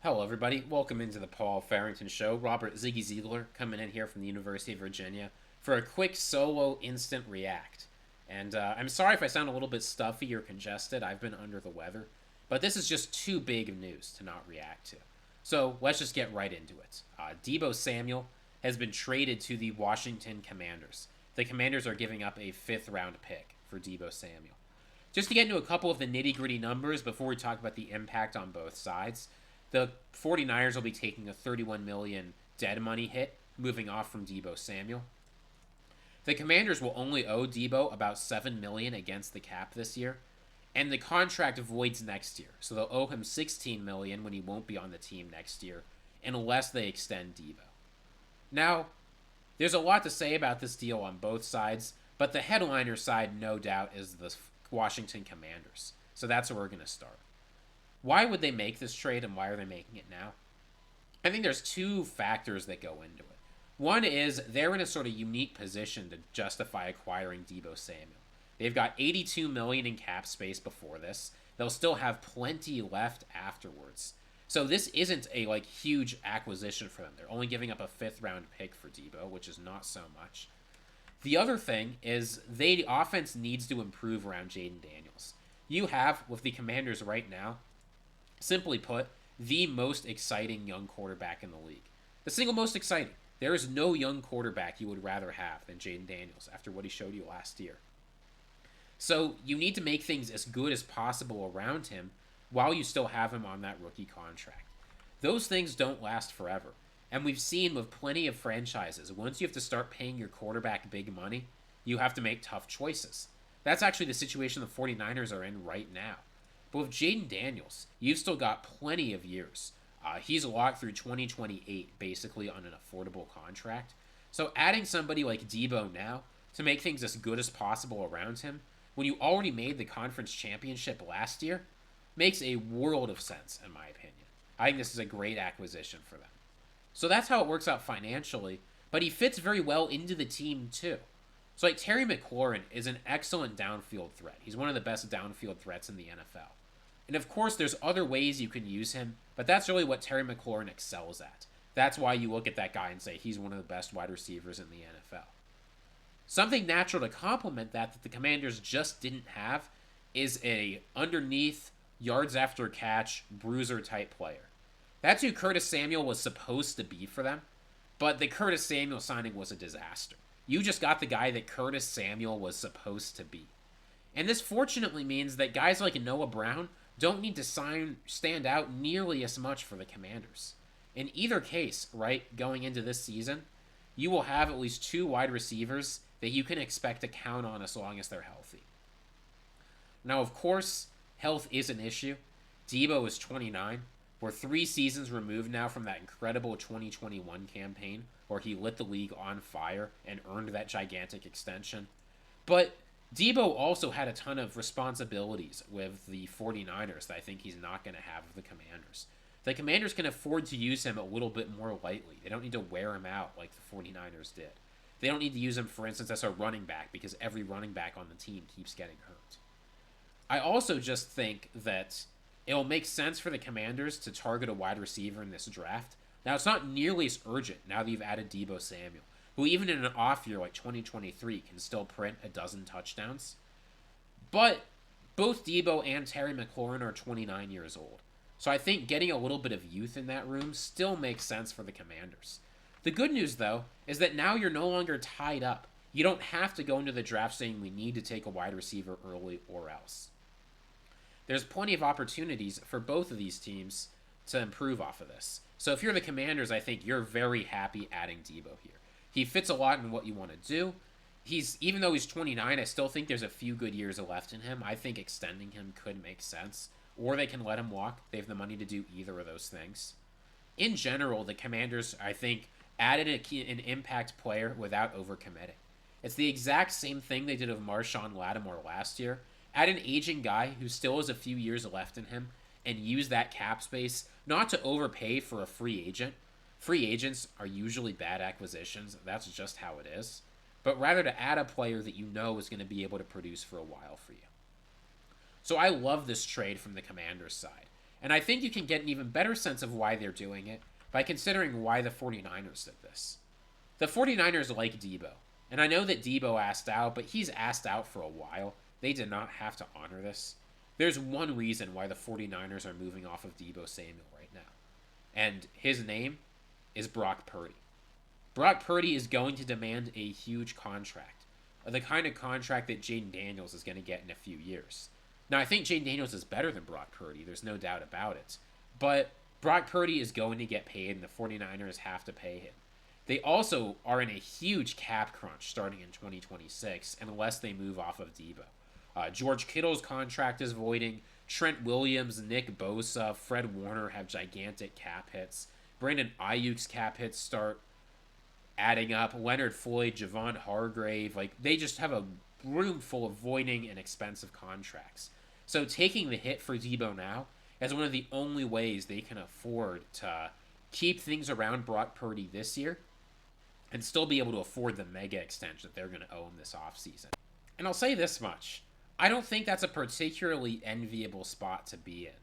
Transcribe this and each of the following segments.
Hello, everybody. Welcome into the Paul Farrington Show. Robert Ziggy Ziegler coming in here from the University of Virginia for a quick solo instant react. And I'm sorry if I sound a little bit stuffy or congested. I've been under the weather. But this is just too big of news to not react to. So let's just get right into it. Deebo Samuel has been traded to the Washington Commanders. The Commanders are giving up a fifth-round pick for Deebo Samuel. Just to get into a couple of the nitty-gritty numbers before we talk about the impact on both sides, the 49ers will be taking a $31 million dead money hit, moving off from Deebo Samuel. The Commanders will only owe Deebo about $7 million against the cap this year, and the contract voids next year, so they'll owe him $16 million when he won't be on the team next year, unless they extend Deebo. Now, there's a lot to say about this deal on both sides, but the headliner side, no doubt, is the Washington Commanders. So that's where we're going to start. Why would they make this trade, and why are they making it now? I think there's two factors that go into it. One is they're in a sort of unique position to justify acquiring Deebo Samuel. They've got $82 million in cap space before this. They'll still have plenty left afterwards. So this isn't a huge acquisition for them. They're only giving up a fifth-round pick for Deebo, which is not so much. The other thing is the offense needs to improve around Jayden Daniels. You have, with the Commanders right now, simply put, the most exciting young quarterback in the league. The single most exciting. There is no young quarterback you would rather have than Jayden Daniels after what he showed you last year. So you need to make things as good as possible around him while you still have him on that rookie contract. Those things don't last forever. And we've seen with plenty of franchises, once you have to start paying your quarterback big money, you have to make tough choices. That's actually the situation the 49ers are in right now. But with Jayden Daniels, you've still got plenty of years. He's locked through 2028, basically, on an affordable contract. So adding somebody like Deebo now to make things as good as possible around him, when you already made the conference championship last year, makes a world of sense, in my opinion. I think this is a great acquisition for them. So that's how it works out financially, but he fits very well into the team, too. So Terry McLaurin is an excellent downfield threat. He's one of the best downfield threats in the NFL. And of course, there's other ways you can use him, but that's really what Terry McLaurin excels at. That's why you look at that guy and say he's one of the best wide receivers in the NFL. Something natural to complement that the Commanders just didn't have is a underneath, yards after catch, bruiser type player. That's who Curtis Samuel was supposed to be for them, but the Curtis Samuel signing was a disaster. You just got the guy that Curtis Samuel was supposed to be. And this fortunately means that guys like Noah Brown don't need to stand out nearly as much for the Commanders. In either case, right, going into this season, you will have at least two wide receivers that you can expect to count on as long as they're healthy. Now, of course, health is an issue. Deebo is 29. We're 3 seasons removed now from that incredible 2021 campaign where he lit the league on fire and earned that gigantic extension. But Deebo also had a ton of responsibilities with the 49ers that I think he's not going to have with the Commanders. The Commanders can afford to use him a little bit more lightly. They don't need to wear him out like the 49ers did. They don't need to use him, for instance, as a running back because every running back on the team keeps getting hurt. I also just think that it'll make sense for the Commanders to target a wide receiver in this draft. Now, it's not nearly as urgent now that you've added Deebo Samuel, who even in an off year like 2023 can still print a dozen touchdowns. But both Deebo and Terry McLaurin are 29 years old. So I think getting a little bit of youth in that room still makes sense for the Commanders. The good news, though, is that now you're no longer tied up. You don't have to go into the draft saying we need to take a wide receiver early or else. There's plenty of opportunities for both of these teams to improve off of this. So if you're the Commanders, I think you're very happy adding Deebo here. He fits a lot in what you want to do. Even though he's 29, I still think there's a few good years left in him. I think extending him could make sense. Or they can let him walk. They have the money to do either of those things. In general, the Commanders, I think, added an impact player without overcommitting. It's the exact same thing they did with Marshawn Lattimore last year. Add an aging guy who still has a few years left in him and use that cap space not to overpay for a free agent. Free agents are usually bad acquisitions. That's just how it is. But rather to add a player that you know is going to be able to produce for a while for you. So I love this trade from the Commanders side. And I think you can get an even better sense of why they're doing it by considering why the 49ers did this. The 49ers like Deebo. And I know that Deebo asked out, but he's asked out for a while. They did not have to honor this. There's one reason why the 49ers are moving off of Deebo Samuel right now. And his name is Brock Purdy. Brock Purdy is going to demand a huge contract. The kind of contract that Jayden Daniels is going to get in a few years. Now, I think Jayden Daniels is better than Brock Purdy. There's no doubt about it. But Brock Purdy is going to get paid, and the 49ers have to pay him. They also are in a huge cap crunch starting in 2026 unless they move off of Deebo. George Kittle's contract is voiding. Trent Williams, Nick Bosa, Fred Warner have gigantic cap hits. Brandon Ayuk's cap hits start adding up. Leonard Floyd, Javon Hargrave, they just have a room full of voiding and expensive contracts. So taking the hit for Deebo now is one of the only ways they can afford to keep things around Brock Purdy this year and still be able to afford the mega extension that they're going to own this offseason. And I'll say this much. I don't think that's a particularly enviable spot to be in.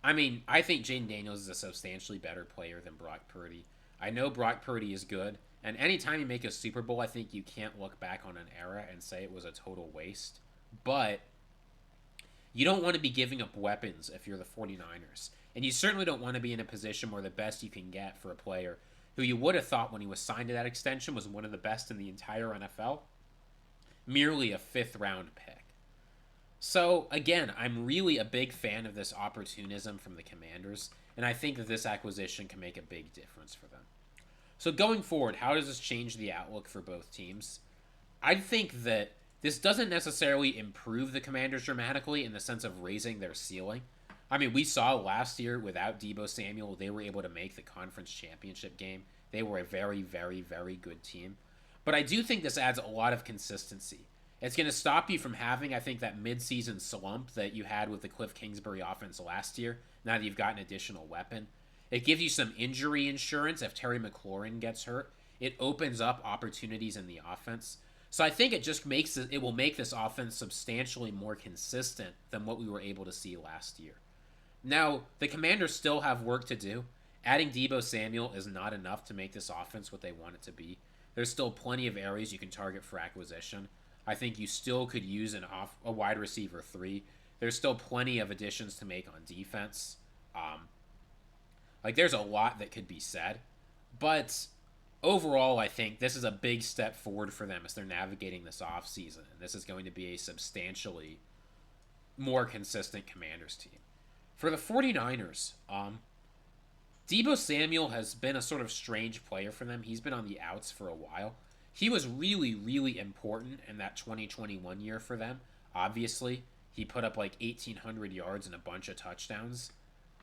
I think Jayden Daniels is a substantially better player than Brock Purdy. I know Brock Purdy is good, and anytime you make a Super Bowl, I think you can't look back on an era and say it was a total waste. But you don't want to be giving up weapons if you're the 49ers. And you certainly don't want to be in a position where the best you can get for a player who you would have thought when he was signed to that extension was one of the best in the entire NFL, merely a 5th-round pick. So, again, I'm really a big fan of this opportunism from the Commanders, and I think that this acquisition can make a big difference for them. So going forward, how does this change the outlook for both teams? I think that this doesn't necessarily improve the Commanders dramatically in the sense of raising their ceiling. We saw last year without Deebo Samuel, they were able to make the conference championship game. They were a very, very, very good team. But I do think this adds a lot of consistency. It's going to stop you from having, I think, that midseason slump that you had with the Cliff Kingsbury offense last year, now that you've got an additional weapon. It gives you some injury insurance if Terry McLaurin gets hurt. It opens up opportunities in the offense. So I think it will make this offense substantially more consistent than what we were able to see last year. Now, the Commanders still have work to do. Adding Deebo Samuel is not enough to make this offense what they want it to be. There's still plenty of areas you can target for acquisition. I think you still could use a wide receiver 3. There's still plenty of additions to make on defense. There's a lot that could be said. But overall, I think this is a big step forward for them as they're navigating this offseason. And this is going to be a substantially more consistent Commanders team. For the 49ers, Deebo Samuel has been a sort of strange player for them. He's been on the outs for a while. He was really, really important in that 2021 year for them. Obviously, he put up 1,800 yards and a bunch of touchdowns.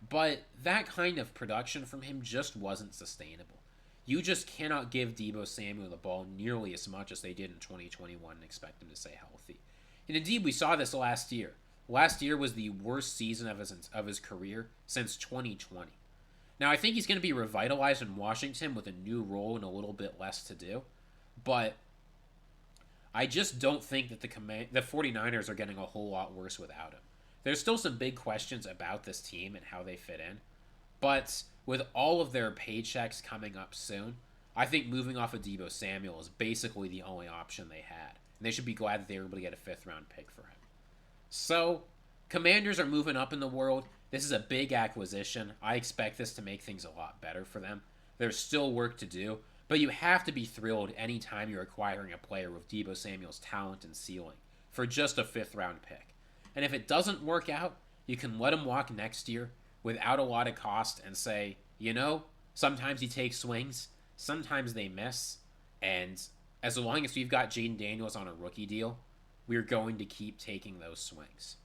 But that kind of production from him just wasn't sustainable. You just cannot give Deebo Samuel the ball nearly as much as they did in 2021 and expect him to stay healthy. And indeed, we saw this last year. Last year was the worst season of his career since 2020. Now, I think he's going to be revitalized in Washington with a new role and a little bit less to do. But I just don't think that the 49ers are getting a whole lot worse without him. There's still some big questions about this team and how they fit in. But with all of their paychecks coming up soon, I think moving off of Deebo Samuel is basically the only option they had. And they should be glad that they were able to get a 5th-round pick for him. So, Commanders are moving up in the world. This is a big acquisition. I expect this to make things a lot better for them. There's still work to do, but you have to be thrilled anytime you're acquiring a player with Deebo Samuel's talent and ceiling for just a 5th-round pick. And if it doesn't work out, you can let him walk next year without a lot of cost and say, sometimes he takes swings, sometimes they miss, and as long as we've got Jayden Daniels on a rookie deal, we're going to keep taking those swings.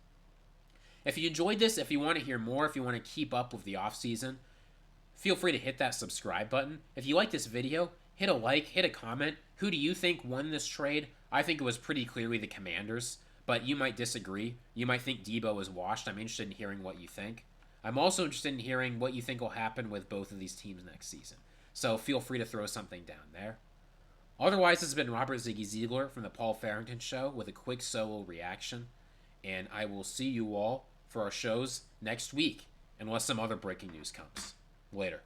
If you enjoyed this, if you want to hear more, if you want to keep up with the offseason, feel free to hit that subscribe button. If you like this video, hit a like, hit a comment. Who do you think won this trade? I think it was pretty clearly the Commanders, but you might disagree. You might think Deebo is washed. I'm interested in hearing what you think. I'm also interested in hearing what you think will happen with both of these teams next season. So feel free to throw something down there. Otherwise, this has been Robert Ziggy Ziegler from the Paul Farrington Show with a quick solo reaction. And I will see you all for our shows next week, unless some other breaking news comes. Later.